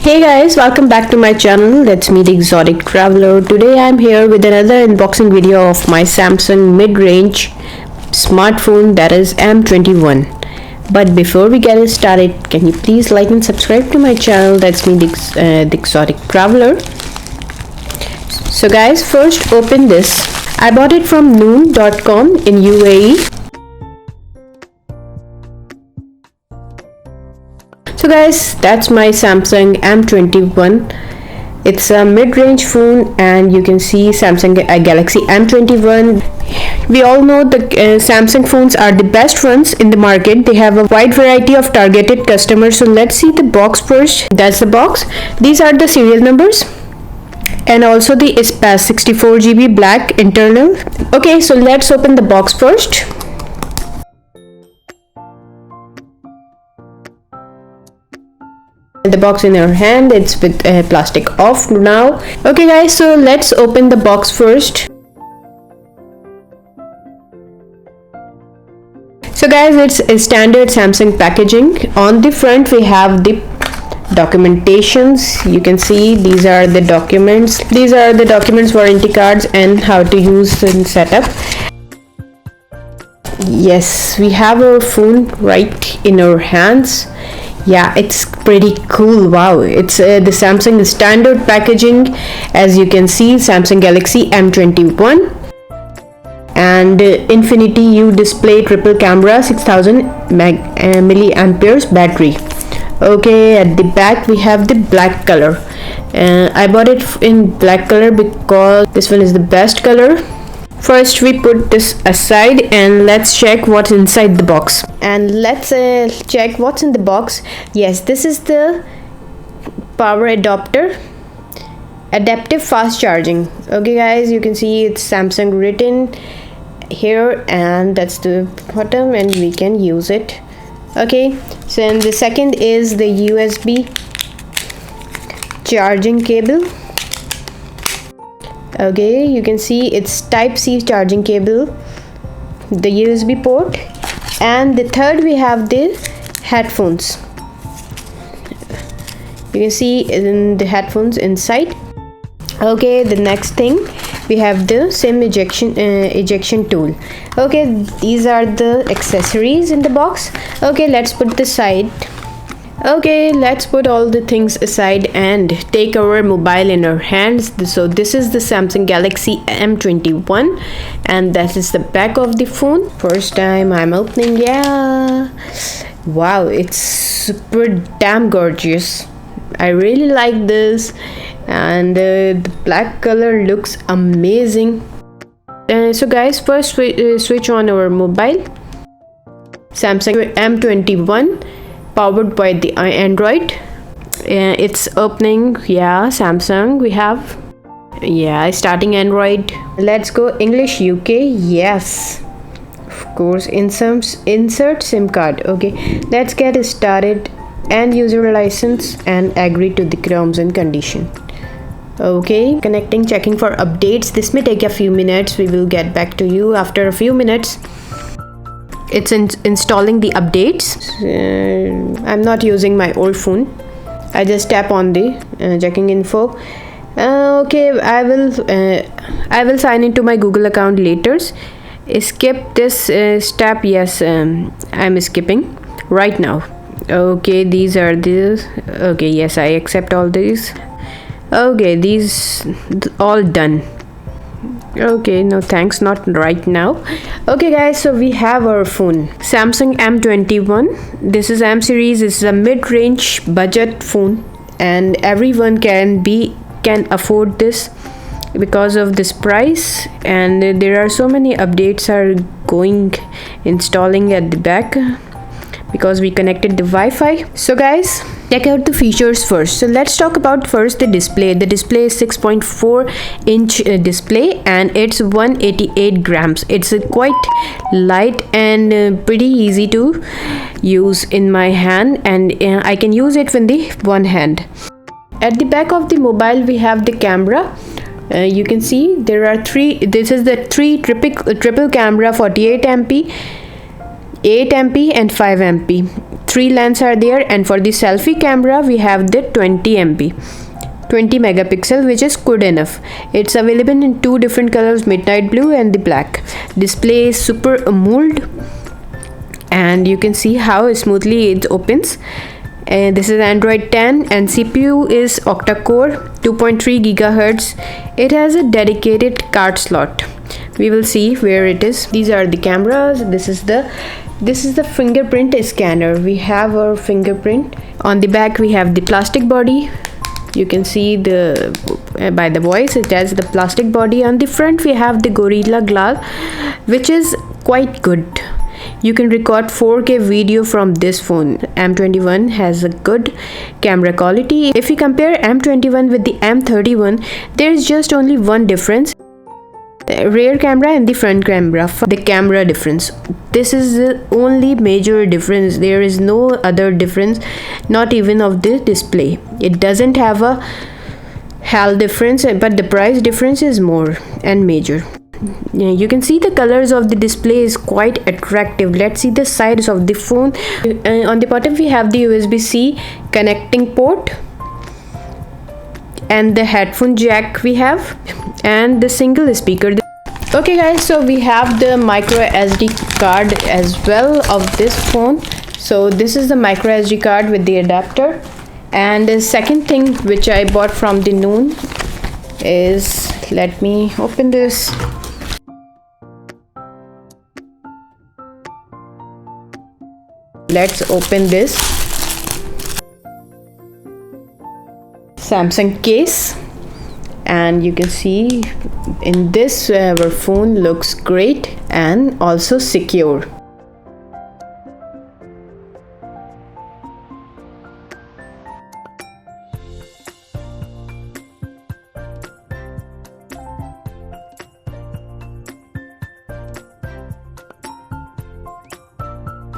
Hey guys, welcome back to my channel. That's me, the Exotic Traveler. Today I'm here with another unboxing video of my Samsung mid-range smartphone, that is M21. But before we get started, can you please like and subscribe to my channel? That's me, the Exotic Traveler. So guys, first open this. I bought it from noon.com in UAE. So guys, that's my Samsung M21. It's a mid-range phone and you can see Samsung Galaxy M21. We all know the Samsung phones are the best ones in the market. They have a wide variety of targeted customers. So let's see the box first. That's the box. These are the serial numbers. And also the 64 GB black internal. Okay, so let's open the box first. The box in our hand, it's with plastic off now. Okay guys, so let's open the box first. So guys, it's a standard Samsung packaging. On the front we have the documentations. You can see these are the documents. These are the documents, warranty cards, and how to use and setup. Yes, we have our phone right in our hands. Yeah, it's pretty cool. Wow, it's the Samsung standard packaging. As you can see, Samsung Galaxy M21 and Infinity U display, triple camera, 6000 milliamperes battery. Okay, at the back we have the black color. I bought it in black color because this one is the best color. First we put this aside and let's check what's inside the box. And let's check what's in the box. Yes, this is the power adapter, adaptive fast charging. Okay guys, you can see it's Samsung written here and that's the bottom and we can use it. Okay, so and the second is the USB charging cable. Okay, you can see it's Type-C charging cable, the USB port, and the third we have the headphones. You can see in the headphones inside. Okay, the next thing we have the SIM ejection tool. Okay, these are the accessories in the box. Okay, let's put this aside. Okay, let's put all the things aside and take our mobile in our hands. So this is the Samsung Galaxy M21 and that is the back of the phone. First time I'm opening. Yeah, wow, it's super damn gorgeous. I really like this and the black color looks amazing. So guys, first we switch on our mobile. Samsung M21 powered by the Android. It's opening. Yeah, Samsung we have. Yeah, starting Android. Let's go English UK. Yes, of course. Insert SIM card. Okay, let's get started. And user license and agree to the terms and condition. Okay, connecting, checking for updates. This may take a few minutes. We will get back to you after a few minutes. It's installing the updates. I'm not using my old phone. I just tap on the checking info. Okay, I will sign into my Google account later. Skip this step. Yes, I'm skipping right now. Okay, these are these. Okay, yes, I accept all these. Okay, these all done. Okay, no thanks, not right now. Okay guys, so we have our phone, Samsung M21. This is M series. This is a mid-range budget phone and everyone can afford this because of this price. And there are so many updates are installing at the back because we connected the Wi-Fi. So guys, check out the features first. So let's talk about first the display. The display is 6.4 inch display and it's 188 grams. It's quite light and pretty easy to use in my hand, and I can use it with the one hand. At the back of the mobile we have the camera. You can see there are three. This is the triple camera, 48 MP, 8 MP and 5 MP. three lenses are there, and for the selfie camera we have the 20 megapixel, which is good enough. It's available in two different colors, midnight blue and the black. Display is super AMOLED, and you can see how smoothly it opens. And this is Android 10, and CPU is octa-core 2.3 gigahertz. It has a dedicated card slot. We will see where it is. These are the cameras. This is the fingerprint scanner. We have our fingerprint. On the back we have the plastic body. You can see by the voice it has the plastic body. On the front we have the Gorilla Glass, which is quite good. You can record 4K video from this phone. M21 has a good camera quality. If you compare M21 with the M31, there is just only one difference: the rear camera and the front camera. The camera difference. This is the only major difference. There is no other difference, not even of the display. It doesn't have a HAL difference, but the price difference is more and major. You can see the colors of the display is quite attractive. Let's see the size of the phone. On the bottom we have the USB-C connecting port, and the headphone jack we have, and the single speaker. Okay guys, so we have the micro SD card as well of this phone. So this is the micro SD card with the adapter. And the second thing which I bought from the Noon is, let me open this. Let's open this Samsung case, and you can see in this our phone looks great and also secure.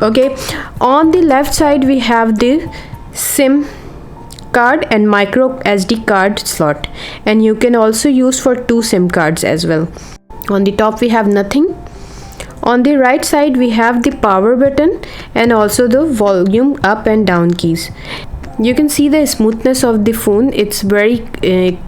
Okay, on the left side we have the SIM card and micro SD card slot, and you can also use for 2 SIM cards as well. On the top we have nothing. On the right side we have the power button and also the volume up and down keys. You can see the smoothness of the phone. It's very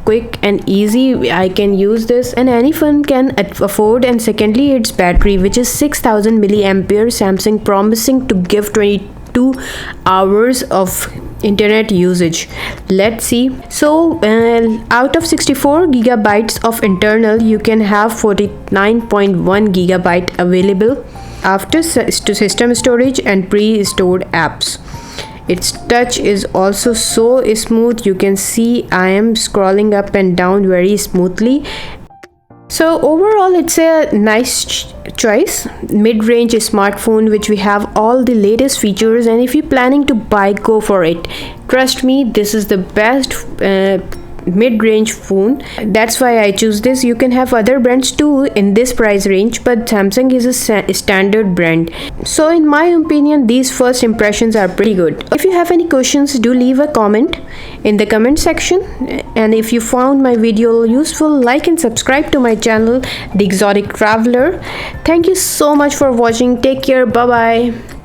quick and easy. I can use this and any phone can afford. And secondly, its battery, which is 6000 milliampere, Samsung promising to give 22 hours of internet usage. Let's see. So out of 64 gigabytes of internal, you can have 49.1 gigabyte available after system storage and pre-stored apps. Its touch is also so smooth. You can see I am scrolling up and down very smoothly. So overall it's a nice choice, mid-range smartphone which we have all the latest features, and if you're planning to buy, go for it. Trust me, this is the best mid-range phone. That's why I choose this. You can have other brands too in this price range, but Samsung is a standard brand. So in my opinion, these first impressions are pretty good. If you have any questions, do leave a comment in the comment section, and if you found my video useful, like and subscribe to my channel, The Exotic Traveler. Thank you so much for watching. Take care. Bye bye.